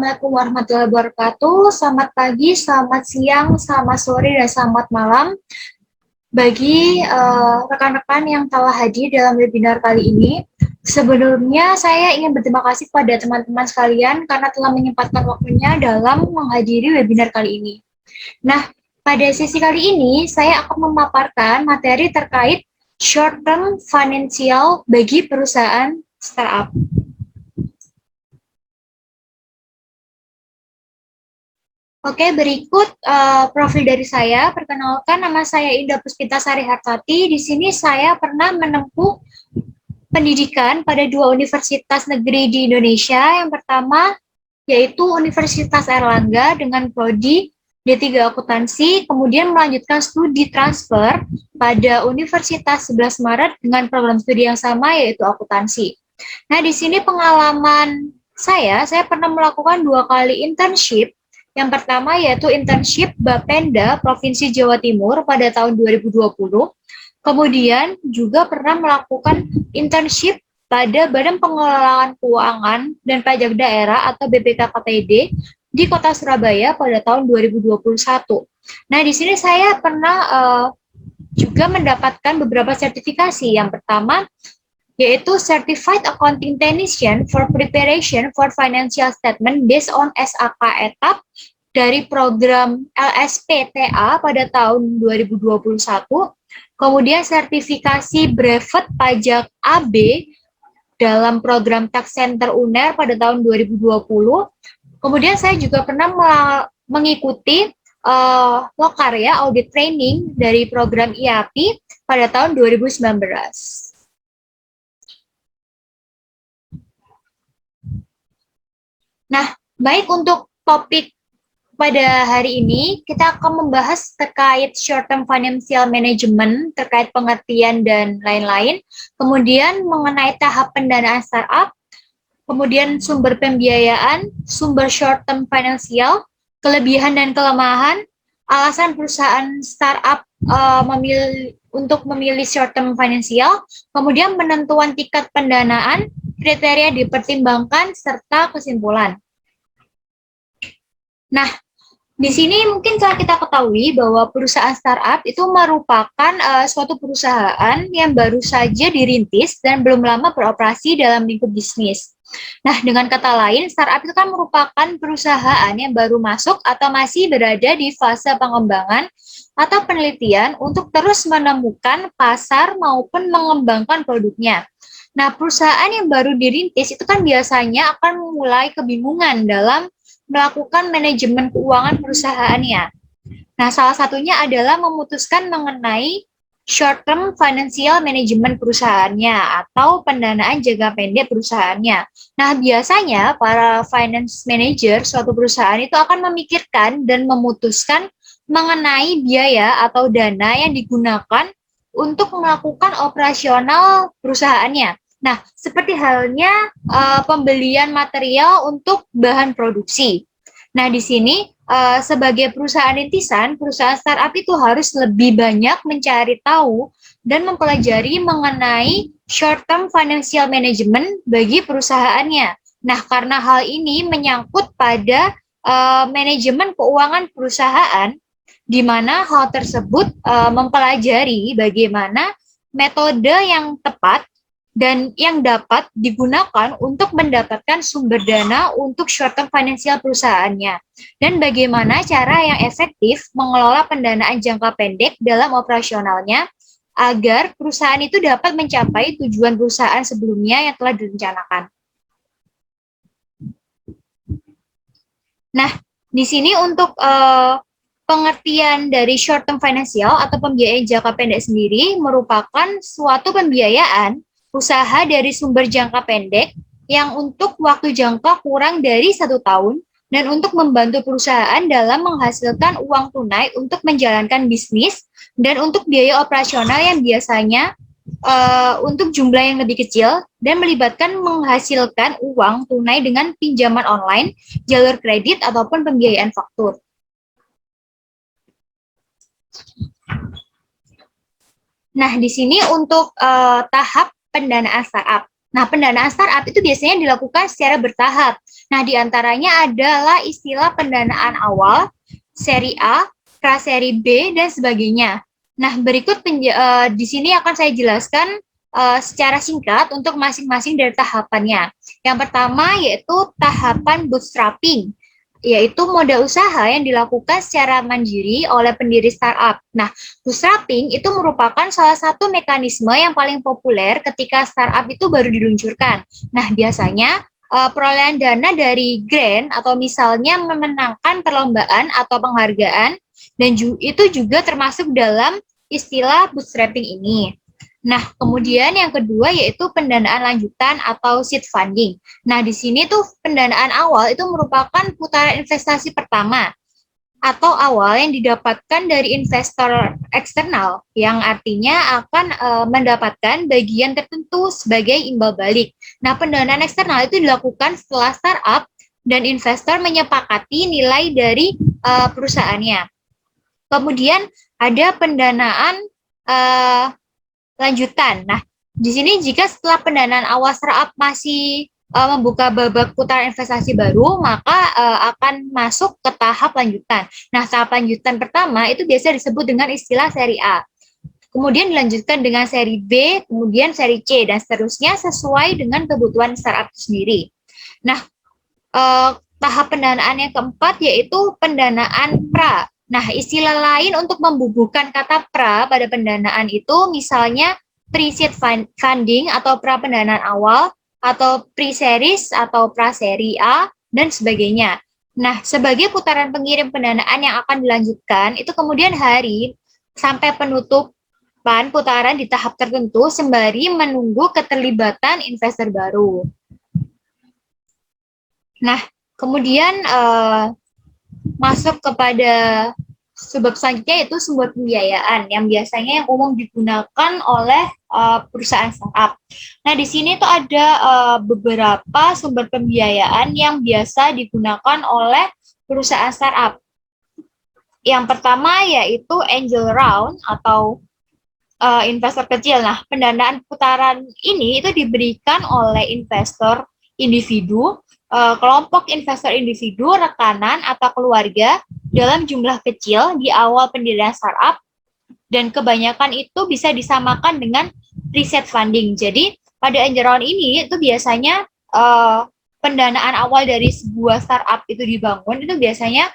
Assalamualaikum warahmatullahi wabarakatuh. Selamat pagi, selamat siang, selamat sore, dan selamat malam bagi rekan-rekan yang telah hadir dalam webinar kali ini. Sebelumnya, saya ingin berterima kasih kepada teman-teman sekalian karena telah menyempatkan waktunya dalam menghadiri webinar kali ini. Nah, pada sesi kali ini, saya akan memaparkan materi terkait short-term financial bagi perusahaan startup. Oke, berikut profil dari saya. Perkenalkan, nama saya Indah Puspita Sari Hartati. Di sini saya pernah menempuh pendidikan pada 2 universitas negeri di Indonesia. Yang pertama yaitu Universitas Airlangga dengan prodi D3 Akuntansi, kemudian melanjutkan studi transfer pada Universitas 11 Maret dengan program studi yang sama yaitu akuntansi. Nah, di sini pengalaman saya pernah melakukan 2 kali internship. Yang pertama yaitu internship Bapenda Provinsi Jawa Timur pada tahun 2020. Kemudian juga pernah melakukan internship pada Badan Pengelolaan Keuangan dan Pajak Daerah atau BPKPTD di Kota Surabaya pada tahun 2021. Nah, di sini saya pernah juga mendapatkan beberapa sertifikasi. Yang pertama yaitu Certified Accounting Technician for Preparation for Financial Statement based on SAK ETAP dari program LSPTA pada tahun 2021, kemudian sertifikasi brevet pajak AB dalam program Tax Center UNER pada tahun 2020, kemudian saya juga pernah mengikuti Lokarya Audit Training dari program IAPI pada tahun 2019. Nah, baik untuk topik pada hari ini, kita akan membahas terkait short-term financial management, terkait pengertian dan lain-lain, kemudian mengenai tahap pendanaan startup, kemudian sumber pembiayaan, sumber short-term financial, kelebihan dan kelemahan, alasan perusahaan startup untuk memilih short-term financial, kemudian penentuan tingkat pendanaan, kriteria dipertimbangkan, serta kesimpulan. Nah, di sini mungkin telah kita ketahui bahwa perusahaan startup itu merupakan suatu perusahaan yang baru saja dirintis dan belum lama beroperasi dalam lingkup bisnis. Nah, dengan kata lain, startup itu kan merupakan perusahaan yang baru masuk atau masih berada di fase pengembangan atau penelitian untuk terus menemukan pasar maupun mengembangkan produknya. Nah, perusahaan yang baru dirintis itu kan biasanya akan mulai kebingungan dalam melakukan manajemen keuangan perusahaannya. Nah, salah satunya adalah memutuskan mengenai short-term financial management perusahaannya atau pendanaan jangka pendek perusahaannya. Nah, biasanya para finance manager suatu perusahaan itu akan memikirkan dan memutuskan mengenai biaya atau dana yang digunakan untuk melakukan operasional perusahaannya. Nah, seperti halnya pembelian material untuk bahan produksi. Nah, di sini sebagai perusahaan rintisan, perusahaan startup itu harus lebih banyak mencari tahu dan mempelajari mengenai short-term financial management bagi perusahaannya. Nah, karena hal ini menyangkut pada manajemen keuangan perusahaan, di mana hal tersebut mempelajari bagaimana metode yang tepat dan yang dapat digunakan untuk mendapatkan sumber dana untuk short-term financial perusahaannya, dan bagaimana cara yang efektif mengelola pendanaan jangka pendek dalam operasionalnya agar perusahaan itu dapat mencapai tujuan perusahaan sebelumnya yang telah direncanakan. Nah, di sini untuk pengertian dari short-term financial atau pembiayaan jangka pendek sendiri merupakan suatu pembiayaan usaha dari sumber jangka pendek yang untuk waktu jangka kurang dari 1 tahun dan untuk membantu perusahaan dalam menghasilkan uang tunai untuk menjalankan bisnis dan untuk biaya operasional yang biasanya untuk jumlah yang lebih kecil dan melibatkan menghasilkan uang tunai dengan pinjaman online, jalur kredit, ataupun pembiayaan faktur. Nah, di sini untuk tahap pendanaan startup. Nah, pendanaan startup itu biasanya dilakukan secara bertahap. Nah, diantaranya adalah istilah pendanaan awal, seri A, praseri B, dan sebagainya. Nah, berikut di sini akan saya jelaskan secara singkat untuk masing-masing dari tahapannya. Yang pertama yaitu tahapan bootstrapping, yaitu modal usaha yang dilakukan secara mandiri oleh pendiri startup. Nah, bootstrapping itu merupakan salah satu mekanisme yang paling populer ketika startup itu baru diluncurkan. Nah, biasanya perolehan dana dari grant atau misalnya memenangkan perlombaan atau penghargaan dan itu juga termasuk dalam istilah bootstrapping ini. Nah, kemudian yang kedua yaitu pendanaan lanjutan atau seed funding. Nah, di sini tuh pendanaan awal itu merupakan putaran investasi pertama atau awal yang didapatkan dari investor eksternal yang artinya akan mendapatkan bagian tertentu sebagai imbal balik. Nah, pendanaan eksternal itu dilakukan setelah startup dan investor menyepakati nilai dari perusahaannya. Kemudian ada pendanaan lanjutan. Nah, di sini jika setelah pendanaan awal startup masih membuka babak putaran investasi baru, maka akan masuk ke tahap lanjutan. Nah, tahap lanjutan pertama itu biasa disebut dengan istilah seri A. Kemudian dilanjutkan dengan seri B, kemudian seri C, dan seterusnya sesuai dengan kebutuhan startup sendiri. Nah, tahap pendanaan yang keempat yaitu pendanaan pra. Nah, istilah lain untuk membubuhkan kata pra pada pendanaan itu misalnya pre-seed funding atau pra pendanaan awal, atau pre-series atau pra-seri A, dan sebagainya. Nah, sebagai putaran pengirim pendanaan yang akan dilanjutkan, itu kemudian hari sampai penutupan putaran di tahap tertentu sembari menunggu keterlibatan investor baru. Nah, kemudian masuk kepada sebab selanjutnya yaitu sumber pembiayaan yang biasanya yang umum digunakan oleh perusahaan startup. Nah, di sini tuh ada beberapa sumber pembiayaan yang biasa digunakan oleh perusahaan startup. Yang pertama yaitu angel round atau investor kecil. Nah, pendanaan putaran ini itu diberikan oleh investor individu, kelompok investor individu, rekanan, atau keluarga dalam jumlah kecil di awal pendirian startup, dan kebanyakan itu bisa disamakan dengan pre-seed funding. Jadi, pada angel round ini itu biasanya pendanaan awal dari sebuah startup itu dibangun, itu biasanya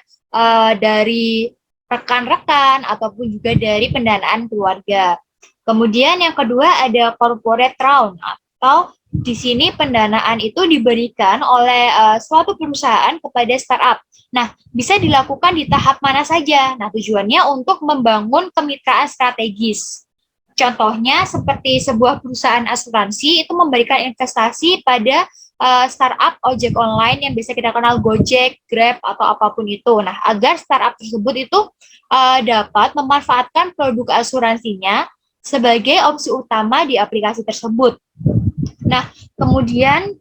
dari rekan-rekan ataupun juga dari pendanaan keluarga. Kemudian yang kedua ada corporate round atau di sini pendanaan itu diberikan oleh suatu perusahaan kepada startup. Nah, bisa dilakukan di tahap mana saja. Nah, tujuannya untuk membangun kemitraan strategis. Contohnya seperti sebuah perusahaan asuransi itu memberikan investasi pada startup ojek online yang bisa kita kenal Gojek, Grab, atau apapun itu. Nah, agar startup tersebut itu dapat memanfaatkan produk asuransinya sebagai opsi utama di aplikasi tersebut. Nah, kemudian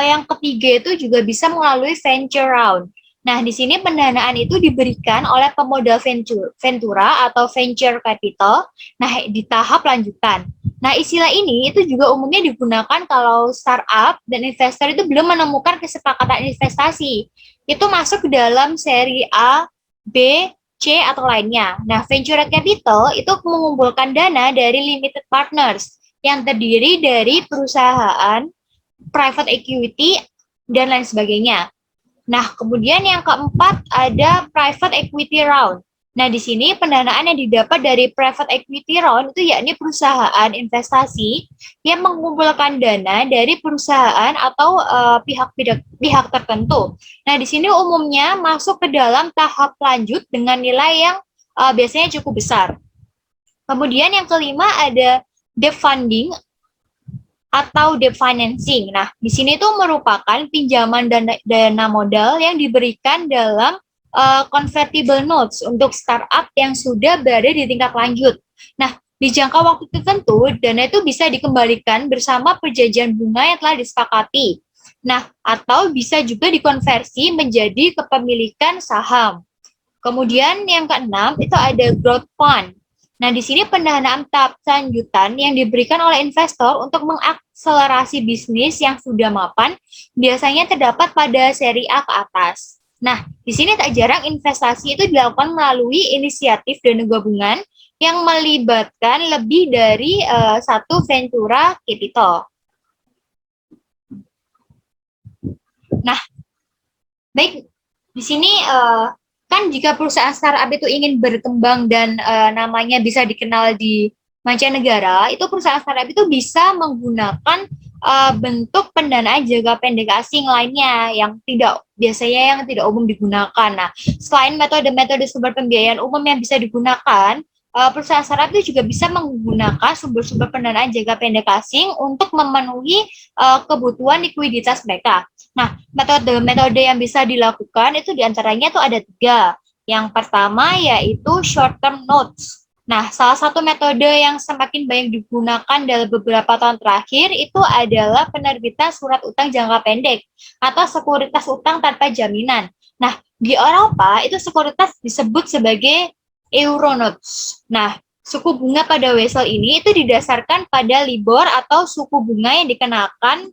yang ketiga itu juga bisa melalui venture round. Nah, di sini pendanaan itu diberikan oleh pemodal ventura atau venture capital, nah di tahap lanjutan. Nah, istilah ini itu juga umumnya digunakan kalau startup dan investor itu belum menemukan kesepakatan investasi. Itu masuk ke dalam seri A, B, C, atau lainnya. Nah, venture capital itu mengumpulkan dana dari limited partners yang terdiri dari perusahaan, private equity, dan lain sebagainya. Nah, kemudian yang keempat ada private equity round. Nah, di sini pendanaan yang didapat dari private equity round itu yakni perusahaan investasi yang mengumpulkan dana dari perusahaan atau pihak tertentu. Nah, di sini umumnya masuk ke dalam tahap lanjut dengan nilai yang biasanya cukup besar. Kemudian yang kelima ada debt funding atau debt financing. Nah, di sini itu merupakan pinjaman dana modal yang diberikan dalam convertible notes untuk startup yang sudah berada di tingkat lanjut. Nah, di jangka waktu tertentu, dana itu bisa dikembalikan bersama perjanjian bunga yang telah disepakati. Nah, atau bisa juga dikonversi menjadi kepemilikan saham. Kemudian yang keenam itu ada growth fund. Nah, di sini pendanaan tahap lanjutan yang diberikan oleh investor untuk mengakselerasi bisnis yang sudah mapan biasanya terdapat pada seri A ke atas. Nah, di sini tak jarang investasi itu dilakukan melalui inisiatif dana gabungan yang melibatkan lebih dari satu ventura capital. Nah, baik, di sini kan jika perusahaan startup itu ingin berkembang dan namanya bisa dikenal di mancanegara, itu perusahaan startup itu bisa menggunakan bentuk pendanaan jangka pendek asing lainnya yang tidak umum digunakan. Nah, selain metode-metode sumber pembiayaan umum yang bisa digunakan, perusahaan startup itu juga bisa menggunakan sumber-sumber pendanaan jangka pendek asing untuk memenuhi kebutuhan likuiditas mereka. Nah, metode-metode yang bisa dilakukan itu diantaranya tuh ada 3. Yang pertama yaitu short term notes. Nah, salah satu metode yang semakin banyak digunakan dalam beberapa tahun terakhir itu adalah penerbitan surat utang jangka pendek atau sekuritas utang tanpa jaminan. Nah, di Eropa itu sekuritas disebut sebagai Euronotes. Nah, suku bunga pada wesel ini itu didasarkan pada LIBOR atau suku bunga yang dikenakan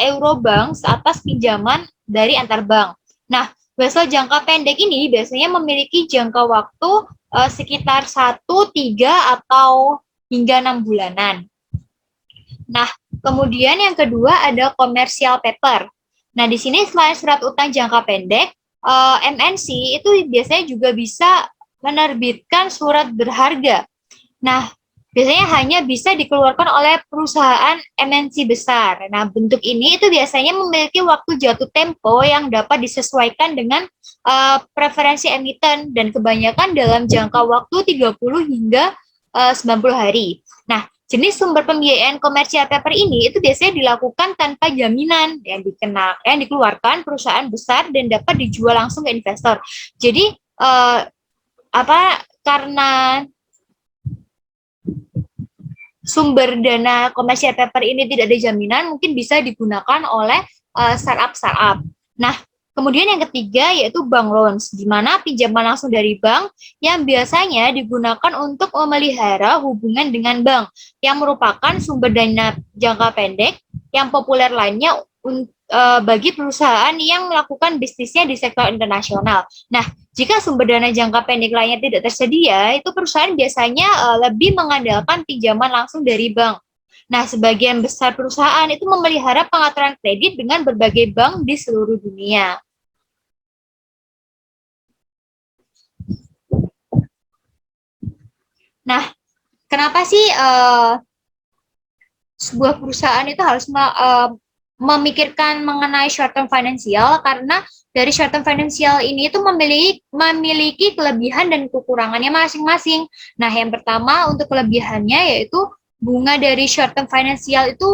Eurobank atas pinjaman dari antar bank. Nah, wesel jangka pendek ini biasanya memiliki jangka waktu sekitar 1, 3, atau hingga 6 bulanan. Nah, kemudian yang kedua ada commercial paper. Nah, di sini selain surat utang jangka pendek, MNC itu biasanya juga bisa menerbitkan surat berharga. Nah, biasanya hanya bisa dikeluarkan oleh perusahaan MNC besar. Nah, bentuk ini itu biasanya memiliki waktu jatuh tempo yang dapat disesuaikan dengan preferensi emiten dan kebanyakan dalam jangka waktu 30 hingga 90 hari. Nah, jenis sumber pembiayaan komersial paper ini itu biasanya dilakukan tanpa jaminan yang dikeluarkan perusahaan besar dan dapat dijual langsung ke investor. Jadi karena sumber dana komersial paper ini tidak ada jaminan, mungkin bisa digunakan oleh startup-startup. Nah, kemudian yang ketiga yaitu bank loans, di mana pinjaman langsung dari bank yang biasanya digunakan untuk memelihara hubungan dengan bank, yang merupakan sumber dana jangka pendek yang populer lainnya bagi perusahaan yang melakukan bisnisnya di sektor internasional. Nah, jika sumber dana jangka pendek lainnya tidak tersedia, itu perusahaan biasanya lebih mengandalkan pinjaman langsung dari bank. Nah, sebagian besar perusahaan itu memelihara pengaturan kredit dengan berbagai bank di seluruh dunia. Nah, kenapa sih sebuah perusahaan itu harus memikirkan mengenai short term financial? Karena dari short term financial ini itu memiliki kelebihan dan kekurangannya masing-masing. Nah, yang pertama untuk kelebihannya yaitu bunga dari short term financial itu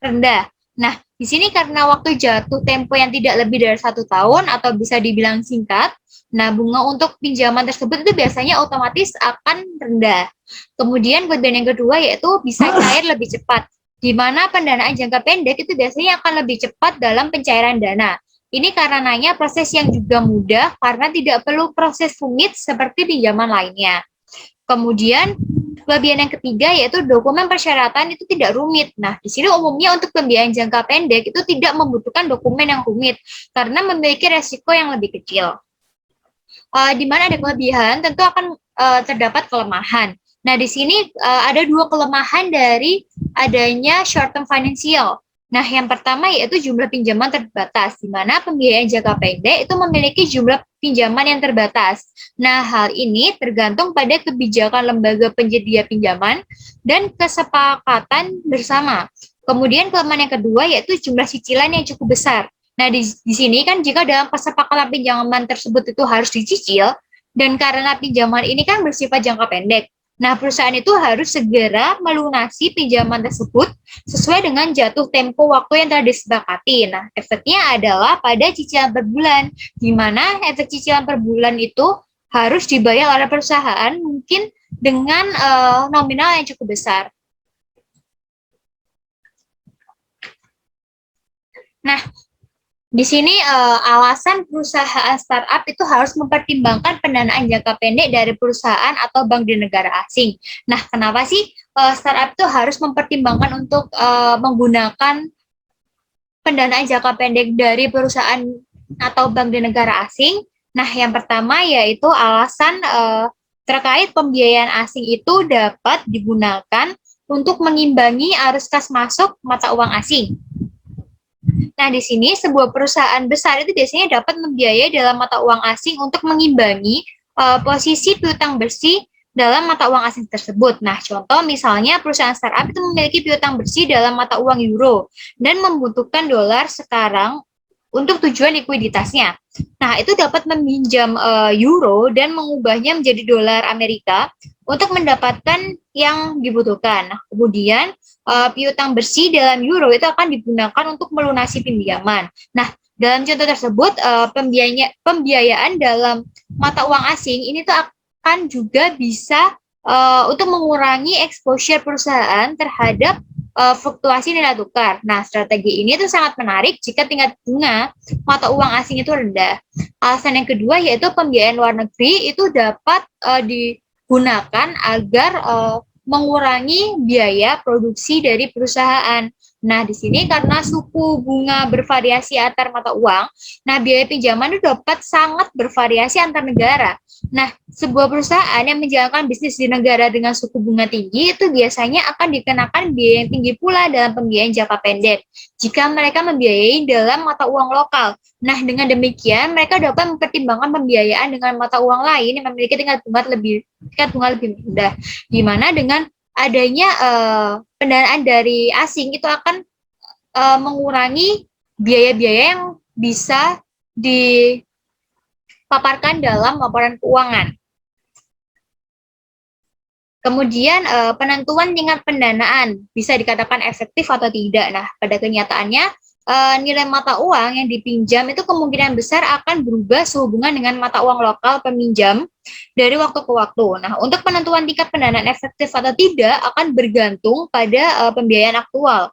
rendah. Nah, di sini karena waktu jatuh tempo yang tidak lebih dari 1 tahun atau bisa dibilang singkat, nah bunga untuk pinjaman tersebut itu biasanya otomatis akan rendah. Kemudian kelebihan yang kedua yaitu bisa cair lebih cepat, di mana pendanaan jangka pendek itu biasanya akan lebih cepat dalam pencairan dana. Ini karenanya proses yang juga mudah karena tidak perlu proses rumit seperti pinjaman lainnya. Kemudian kelebihan yang ketiga yaitu dokumen persyaratan itu tidak rumit. Nah, di sini umumnya untuk pembiayaan jangka pendek itu tidak membutuhkan dokumen yang rumit karena memiliki resiko yang lebih kecil. Di mana ada kelebihan, tentu akan terdapat kelemahan. Nah, di sini ada 2 kelemahan dari adanya short term financial. Nah, yang pertama yaitu jumlah pinjaman terbatas, di mana pembiayaan jangka pendek itu memiliki jumlah pinjaman yang terbatas. Nah, hal ini tergantung pada kebijakan lembaga penyedia pinjaman dan kesepakatan bersama. Kemudian kelemahan yang kedua yaitu jumlah cicilan yang cukup besar. Nah, di sini kan jika dalam kesepakatan pinjaman tersebut itu harus dicicil, dan karena pinjaman ini kan bersifat jangka pendek, nah perusahaan itu harus segera melunasi pinjaman tersebut sesuai dengan jatuh tempo waktu yang telah disepakati. Nah, efeknya adalah pada cicilan per bulan, di mana efek cicilan per bulan itu harus dibayar oleh perusahaan mungkin dengan nominal yang cukup besar. Nah, Di sini alasan perusahaan startup itu harus mempertimbangkan pendanaan jangka pendek dari perusahaan atau bank di negara asing. Nah, kenapa sih startup itu harus mempertimbangkan untuk menggunakan pendanaan jangka pendek dari perusahaan atau bank di negara asing? Nah, yang pertama yaitu alasan terkait pembiayaan asing itu dapat digunakan untuk mengimbangi arus kas masuk mata uang asing. Nah, di sini sebuah perusahaan besar itu biasanya dapat membiayai dalam mata uang asing untuk mengimbangi posisi piutang bersih dalam mata uang asing tersebut. Nah, contoh misalnya perusahaan startup itu memiliki piutang bersih dalam mata uang euro dan membutuhkan dolar sekarang untuk tujuan likuiditasnya. Nah, itu dapat meminjam euro dan mengubahnya menjadi dolar Amerika untuk mendapatkan yang dibutuhkan. Nah, kemudian piutang bersih dalam euro itu akan digunakan untuk melunasi pinjaman. Nah, dalam contoh tersebut, pembiayaan dalam mata uang asing ini tuh akan juga bisa untuk mengurangi exposure perusahaan terhadap fluktuasi nilai tukar. Nah, strategi ini tuh sangat menarik jika tingkat bunga mata uang asing itu rendah. Alasan yang kedua yaitu pembiayaan luar negeri itu dapat digunakan agar mengurangi biaya produksi dari perusahaan. Nah, di sini karena suku bunga bervariasi antar mata uang, nah biaya pinjaman itu dapat sangat bervariasi antar negara. Nah, sebuah perusahaan yang menjalankan bisnis di negara dengan suku bunga tinggi itu biasanya akan dikenakan biaya yang tinggi pula dalam pembiayaan jangka pendek jika mereka membiayai dalam mata uang lokal. Nah, dengan demikian mereka dapat mempertimbangkan pembiayaan dengan mata uang lain yang memiliki tingkat bunga lebih rendah, di mana dengan adanya pendanaan dari asing itu akan mengurangi biaya-biaya yang bisa dipaparkan dalam laporan keuangan. Kemudian penentuan tingkat pendanaan bisa dikatakan efektif atau tidak. Nah, pada kenyataannya nilai mata uang yang dipinjam itu kemungkinan besar akan berubah sehubungan dengan mata uang lokal peminjam dari waktu ke waktu. Nah, untuk penentuan tingkat pendanaan efektif atau tidak akan bergantung pada pembiayaan aktual.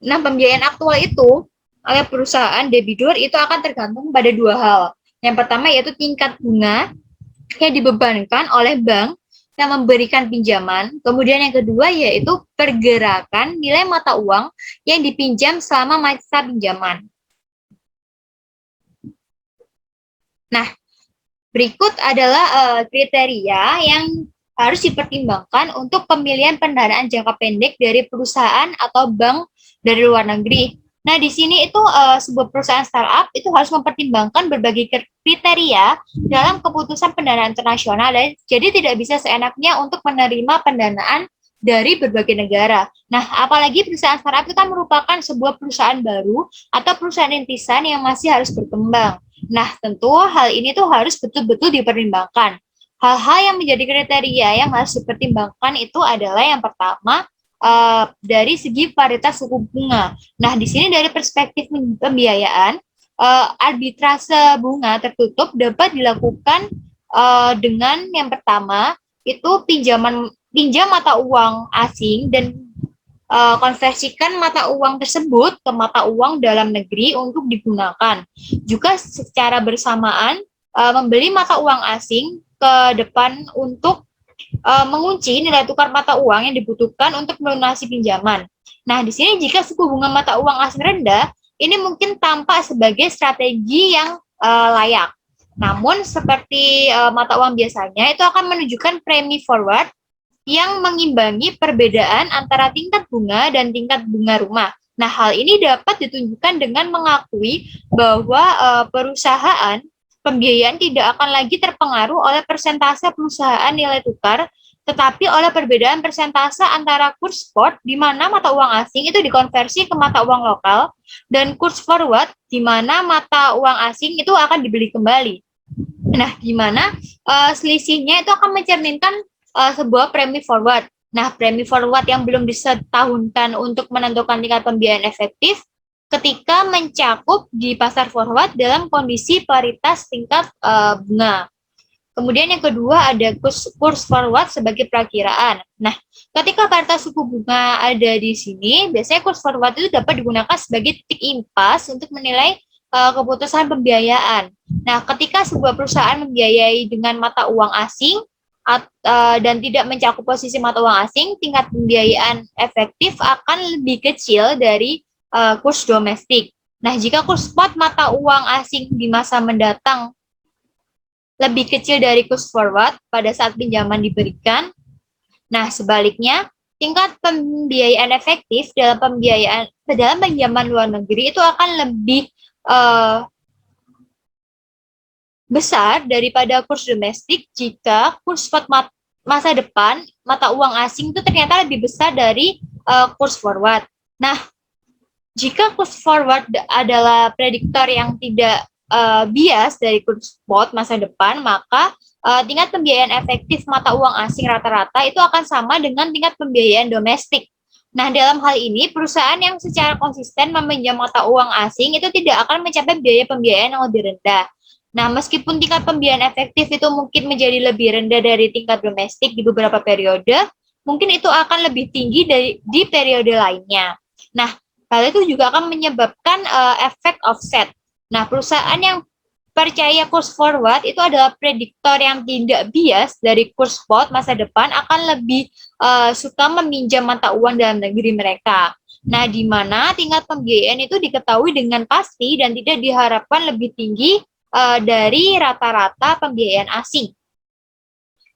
Nah, pembiayaan aktual itu oleh perusahaan debitur itu akan tergantung pada dua hal. Yang pertama yaitu tingkat bunga yang dibebankan oleh bank yang memberikan pinjaman. Kemudian yang kedua yaitu pergerakan nilai mata uang yang dipinjam selama masa pinjaman. Nah, berikut adalah kriteria yang harus dipertimbangkan untuk pemilihan pendanaan jangka pendek dari perusahaan atau bank dari luar negeri. Nah, di sini itu sebuah perusahaan startup itu harus mempertimbangkan berbagai kriteria dalam keputusan pendanaan internasional, dan jadi tidak bisa seenaknya untuk menerima pendanaan dari berbagai negara. Nah, apalagi perusahaan startup itu kan merupakan sebuah perusahaan baru atau perusahaan rintisan yang masih harus berkembang. Nah, tentu hal ini tuh harus betul-betul dipertimbangkan. Hal-hal yang menjadi kriteria yang harus dipertimbangkan itu adalah yang pertama, dari segi varietas suku bunga. Nah, di sini dari perspektif pembiayaan, arbitrase bunga tertutup dapat dilakukan dengan yang pertama itu pinjam mata uang asing dan konversikan mata uang tersebut ke mata uang dalam negeri untuk digunakan. Juga secara bersamaan membeli mata uang asing ke depan untuk mengunci nilai tukar mata uang yang dibutuhkan untuk melunasi pinjaman. Nah, di sini jika suku bunga mata uang asing rendah, ini mungkin tampak sebagai strategi yang layak. Namun, seperti mata uang biasanya, itu akan menunjukkan premi forward yang mengimbangi perbedaan antara tingkat bunga dan tingkat bunga rumah. Nah, hal ini dapat ditunjukkan dengan mengakui bahwa perusahaan pembiayaan tidak akan lagi terpengaruh oleh persentase perusahaan nilai tukar, tetapi oleh perbedaan persentase antara kurs spot, di mana mata uang asing itu dikonversi ke mata uang lokal, dan kurs forward, di mana mata uang asing itu akan dibeli kembali. Nah, di mana selisihnya itu akan mencerminkan sebuah premi forward. Nah, premi forward yang belum disetahunkan untuk menentukan tingkat pembiayaan efektif ketika mencakup di pasar forward dalam kondisi paritas tingkat bunga. Kemudian yang kedua ada kurs forward sebagai perakiraan. Nah, ketika paritas suku bunga ada di sini, biasanya kurs forward itu dapat digunakan sebagai titik impas untuk menilai keputusan pembiayaan. Nah, ketika sebuah perusahaan membiayai dengan mata uang asing dan tidak mencakup posisi mata uang asing, tingkat pembiayaan efektif akan lebih kecil dari kurs domestik. Nah, jika kurs spot mata uang asing di masa mendatang lebih kecil dari kurs forward pada saat pinjaman diberikan, nah sebaliknya tingkat pembiayaan efektif dalam pinjaman luar negeri itu akan lebih besar daripada kurs domestik jika kurs spot masa depan mata uang asing itu ternyata lebih besar dari kurs forward. Nah, jika kurs forward adalah prediktor yang tidak bias dari kurs spot masa depan, maka tingkat pembiayaan efektif mata uang asing rata-rata itu akan sama dengan tingkat pembiayaan domestik. Nah, dalam hal ini, perusahaan yang secara konsisten meminjam mata uang asing itu tidak akan mencapai biaya pembiayaan yang lebih rendah. Nah, meskipun tingkat pembiayaan efektif itu mungkin menjadi lebih rendah dari tingkat domestik di beberapa periode, mungkin itu akan lebih tinggi di periode lainnya. Nah, hal itu juga akan menyebabkan efek offset. Nah, perusahaan yang percaya kurs forward itu adalah prediktor yang tidak bias dari kurs spot masa depan akan lebih suka meminjam mata uang dalam negeri mereka. Nah, di mana tingkat pembiayaan itu diketahui dengan pasti dan tidak diharapkan lebih tinggi dari rata-rata pembiayaan asing.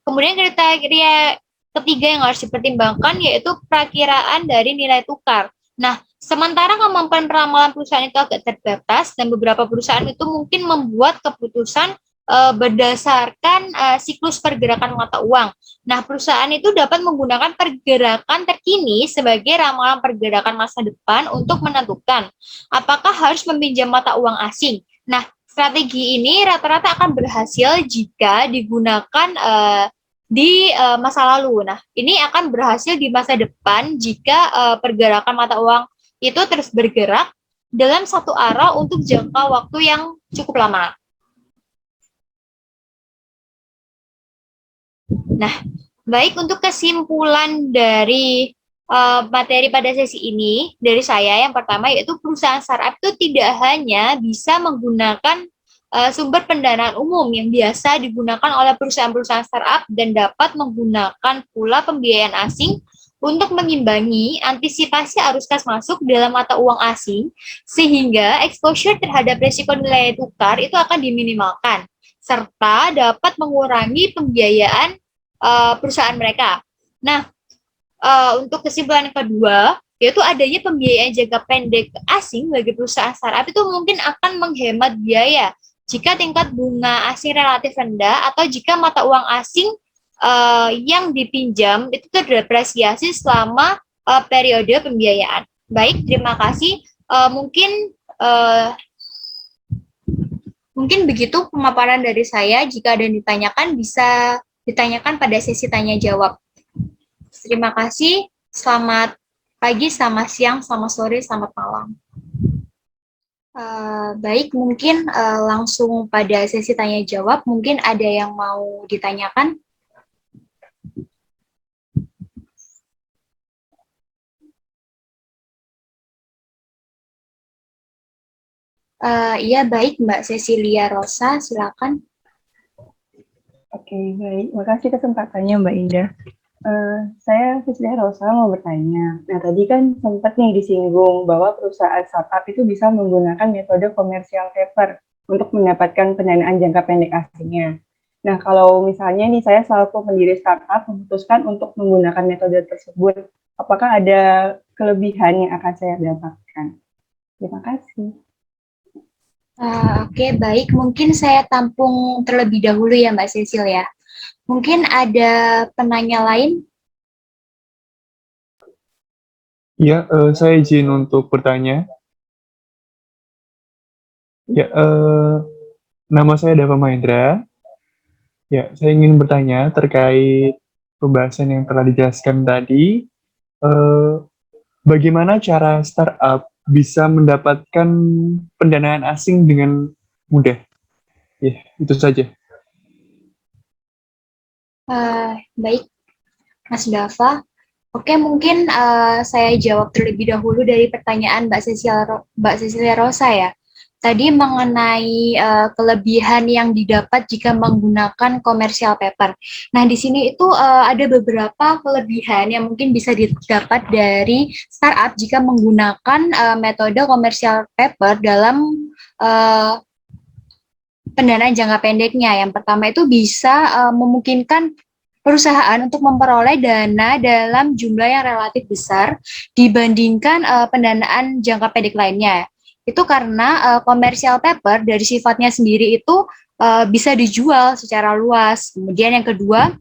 Kemudian kriteria ketiga yang harus dipertimbangkan yaitu perakiraan dari nilai tukar. Nah, sementara kemampuan ramalan perusahaan itu agak terbatas dan beberapa perusahaan itu mungkin membuat keputusan berdasarkan siklus pergerakan mata uang. Nah, perusahaan itu dapat menggunakan pergerakan terkini sebagai ramalan pergerakan masa depan untuk menentukan apakah harus meminjam mata uang asing. Nah, strategi ini rata-rata akan berhasil jika digunakan di masa lalu. Nah, ini akan berhasil di masa depan jika pergerakan mata uang itu terus bergerak dalam satu arah untuk jangka waktu yang cukup lama. Nah, baik untuk kesimpulan dari materi pada sesi ini dari saya yang pertama yaitu perusahaan startup itu tidak hanya bisa menggunakan sumber pendanaan umum yang biasa digunakan oleh perusahaan-perusahaan startup dan dapat menggunakan pula pembiayaan asing untuk mengimbangi antisipasi arus kas masuk dalam mata uang asing sehingga exposure terhadap risiko nilai tukar itu akan diminimalkan serta dapat mengurangi pembiayaan perusahaan mereka. Nah, untuk kesimpulan kedua, yaitu adanya pembiayaan jangka pendek asing bagi perusahaan startup itu mungkin akan menghemat biaya jika tingkat bunga asing relatif rendah atau jika mata uang asing yang dipinjam itu terdepresiasi selama periode pembiayaan. Baik, terima kasih. Mungkin begitu pemaparan dari saya. Jika ada yang ditanyakan, bisa ditanyakan pada sesi tanya jawab. Terima kasih. Selamat pagi, selamat siang, selamat sore, selamat malam. Baik, mungkin langsung pada sesi tanya jawab. Mungkin ada yang mau ditanyakan? Iya, baik Mbak Cecilia Rosa, silakan. Oke, baik. Makasih kesempatannya Mbak Indah. Saya Cecilia Rosa mau bertanya. Nah, tadi kan sempat nih disinggung bahwa perusahaan startup itu bisa menggunakan metode komersial paper untuk mendapatkan pendanaan jangka pendek asingnya. Nah, kalau misalnya nih saya selaku pendiri startup memutuskan untuk menggunakan metode tersebut, apakah ada kelebihan yang akan saya dapatkan? Terima kasih. Oke, baik. Mungkin saya tampung terlebih dahulu ya Mbak Cecil ya. Mungkin ada penanya lain? Ya, saya izin untuk bertanya. Ya, nama saya Dava Mahendra. Ya, saya ingin bertanya terkait pembahasan yang telah dijelaskan tadi. Bagaimana cara startup bisa mendapatkan pendanaan asing dengan mudah? Ya, itu saja. Baik, Mas Dava. Oke, mungkin saya jawab terlebih dahulu dari pertanyaan Mbak Cecilia Rosa ya. tadi mengenai kelebihan yang didapat jika menggunakan commercial paper. Nah, di sini itu ada beberapa kelebihan yang mungkin bisa didapat dari startup jika menggunakan metode commercial paper dalam pendanaan jangka pendeknya. Yang pertama itu bisa memungkinkan perusahaan untuk memperoleh dana dalam jumlah yang relatif besar dibandingkan pendanaan jangka pendek lainnya. Itu karena commercial paper dari sifatnya sendiri itu bisa dijual secara luas. Kemudian yang kedua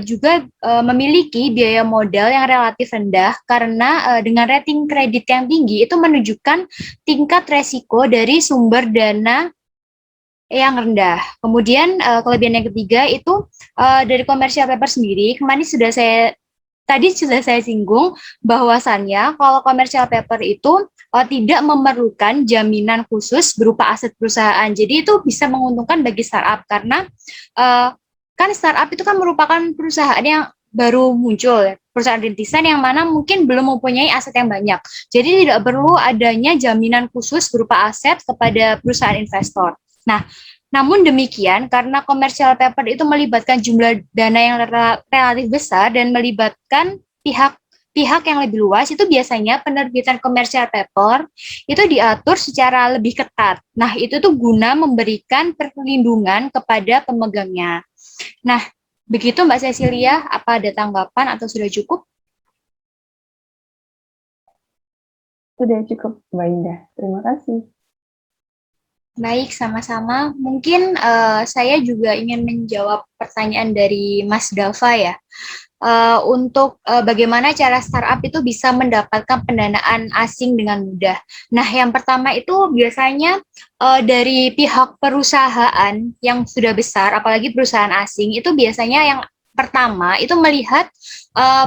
juga memiliki biaya modal yang relatif rendah karena dengan rating kredit yang tinggi itu menunjukkan tingkat resiko dari sumber dana yang rendah. Kemudian kelebihan yang ketiga itu dari commercial paper sendiri, kemarin tadi sudah saya singgung bahwasannya kalau commercial paper itu tidak memerlukan jaminan khusus berupa aset perusahaan. Jadi itu bisa menguntungkan bagi startup karena kan startup itu kan merupakan perusahaan yang baru muncul, perusahaan rintisan yang mana mungkin belum mempunyai aset yang banyak. Jadi tidak perlu adanya jaminan khusus berupa aset kepada perusahaan investor. Nah, namun demikian, karena commercial paper itu melibatkan jumlah dana yang relatif besar dan melibatkan pihak yang lebih luas, itu biasanya penerbitan commercial paper itu diatur secara lebih ketat. Nah, itu tuh guna memberikan perlindungan kepada pemegangnya. Nah, begitu Mbak Cecilia, apa ada tanggapan atau sudah cukup? Sudah cukup, Mbak Indah. Terima kasih. Baik, sama-sama. Mungkin saya juga ingin menjawab pertanyaan dari Mas Dava ya. Untuk bagaimana cara startup itu bisa mendapatkan pendanaan asing dengan mudah. Nah, yang pertama itu biasanya dari pihak perusahaan yang sudah besar, apalagi perusahaan asing, itu biasanya yang pertama itu melihat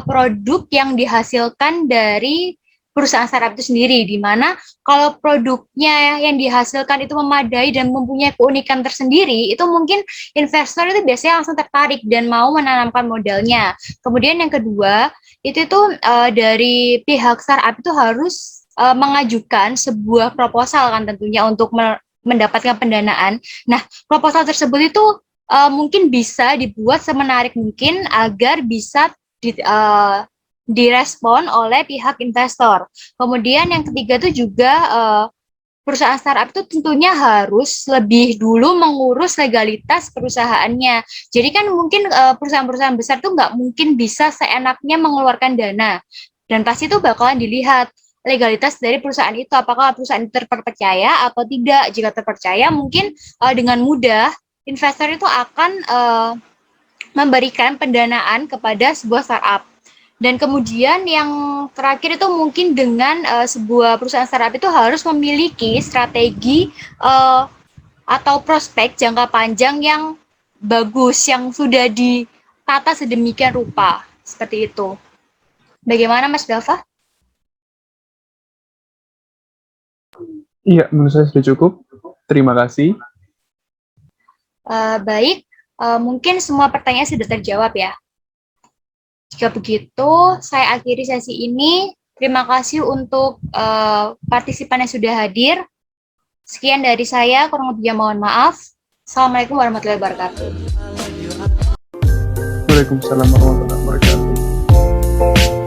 produk yang dihasilkan dari perusahaan startup itu sendiri, di mana kalau produknya yang dihasilkan itu memadai dan mempunyai keunikan tersendiri, itu mungkin investor itu biasanya langsung tertarik dan mau menanamkan modalnya. Kemudian yang kedua, itu tuh dari pihak startup itu harus mengajukan sebuah proposal kan tentunya untuk mendapatkan pendanaan. Nah, proposal tersebut itu mungkin bisa dibuat semenarik mungkin agar bisa direspon oleh pihak investor. Kemudian yang ketiga itu juga perusahaan startup itu tentunya harus lebih dulu mengurus legalitas perusahaannya. Jadi kan mungkin perusahaan-perusahaan besar itu nggak mungkin bisa seenaknya mengeluarkan dana. Dan pasti itu bakalan dilihat legalitas dari perusahaan itu, apakah perusahaan itu terpercaya atau tidak. Jika terpercaya, mungkin dengan mudah investor itu akan memberikan pendanaan kepada sebuah startup. Dan kemudian yang terakhir itu mungkin dengan sebuah perusahaan startup itu harus memiliki strategi atau prospek jangka panjang yang bagus, yang sudah ditata sedemikian rupa, seperti itu. Bagaimana Mas Dava? Iya, menurut saya sudah cukup. Terima kasih. Baik, mungkin semua pertanyaan sudah terjawab ya. Jika begitu, saya akhiri sesi ini. Terima kasih untuk partisipan yang sudah hadir. Sekian dari saya, kurang lebihnya mohon maaf. Assalamualaikum warahmatullahi wabarakatuh. Waalaikumsalam warahmatullahi wabarakatuh.